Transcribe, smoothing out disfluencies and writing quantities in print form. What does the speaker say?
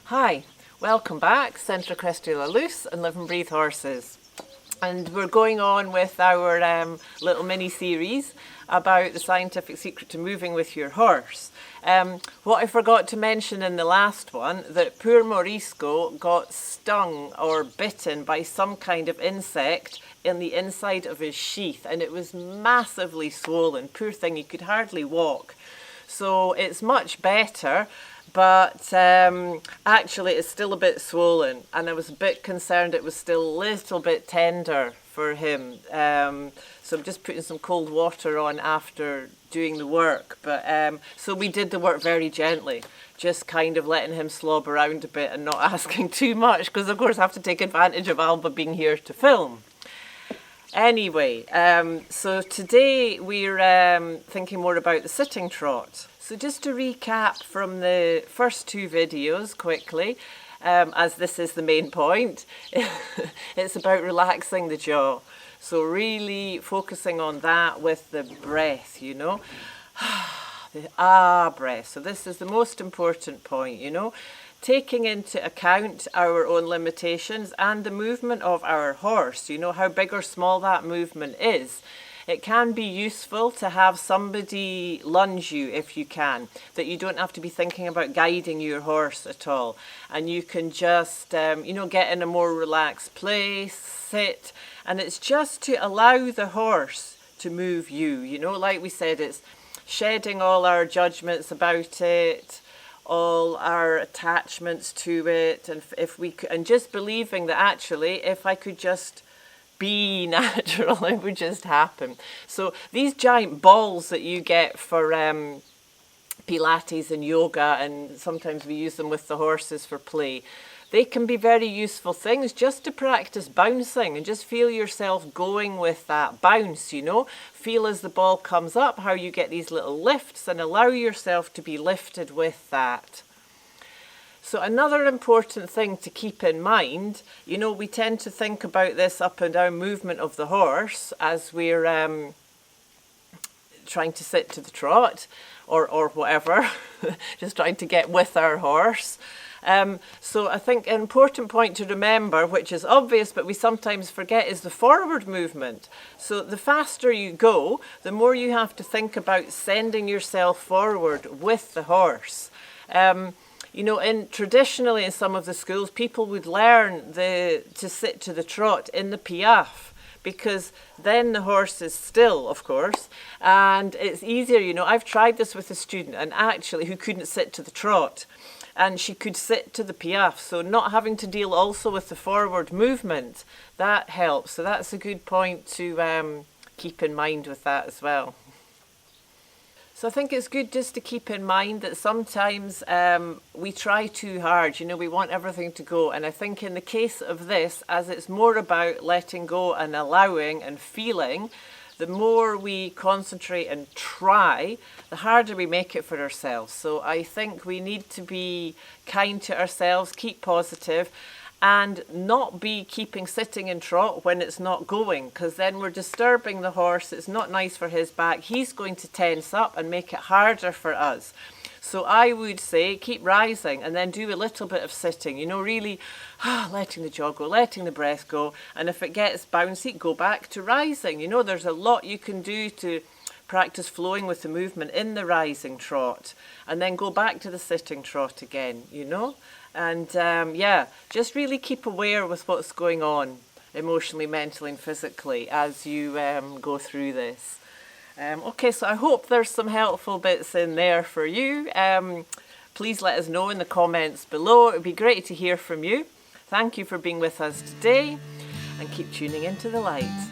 Hi, welcome back, Centre Crestula Loose and Live and Breathe Horses. And we're going on with our little mini-series about the scientific secret to moving with your horse. What I forgot to mention in the last one, that poor Morisco got stung or bitten by some kind of insect in the inside of his sheath, and it was massively swollen. Poor thing, he could hardly walk. So it's much better, but actually it's still a bit swollen, and I was a bit concerned it was still a little bit tender for him. So I'm just putting some cold water on after doing the work. But so we did the work very gently, just kind of letting him slob around a bit and not asking too much, because of course I have to take advantage of Alba being here to film. Anyway, so today we're thinking more about the sitting trot. So just to recap from the first two videos quickly, as this is the main point, it's about relaxing the jaw. So really focusing on that with the breath, you know, the breath. So this is the most important point, you know, taking into account our own limitations and the movement of our horse, you know, how big or small that movement is. It can be useful to have somebody lunge you if you can, that you don't have to be thinking about guiding your horse at all. And you can just, you know, get in a more relaxed place, sit, and it's just to allow the horse to move you. You know, like we said, it's shedding all our judgments about it, all our attachments to it, and if we could, and just believing that actually, if I could just be natural, it would just happen. So these giant balls that you get for Pilates and yoga, and sometimes we use them with the horses for play, they can be very useful things just to practice bouncing and just feel yourself going with that bounce, you know. Feel as the ball comes up how you get these little lifts and allow yourself to be lifted with that. So another important thing to keep in mind, you know, we tend to think about this up and down movement of the horse as we're trying to sit to the trot or whatever, just trying to get with our horse. So I think an important point to remember, which is obvious but we sometimes forget, is the forward movement. So the faster you go, the more you have to think about sending yourself forward with the horse. You know, traditionally in some of the schools, people would learn to sit to the trot in the piaffe, because then the horse is still, of course, and it's easier. You know, I've tried this with a student, and actually who couldn't sit to the trot, and she could sit to the piaffe. So not having to deal also with the forward movement, that helps. So that's a good point to keep in mind with that as well. So I think it's good just to keep in mind that sometimes we try too hard, you know, we want everything to go. And I think in the case of this, as it's more about letting go and allowing and feeling, the more we concentrate and try, the harder we make it for ourselves. So I think we need to be kind to ourselves, keep positive, and not be keeping sitting in trot when it's not going, because then we're disturbing the horse. It's not nice for his back. He's going to tense up and make it harder for us. So I would say keep rising and then do a little bit of sitting, you know, really letting the jaw go, letting the breath go. And if it gets bouncy, go back to rising. You know, there's a lot you can do to practice flowing with the movement in the rising trot, and then go back to the sitting trot again, you know. And yeah, just really keep aware with what's going on emotionally, mentally and physically as you go through this. Okay, so I hope there's some helpful bits in there for you. Please let us know in the comments below. It would be great to hear from you. Thank you for being with us today, and keep tuning into the light.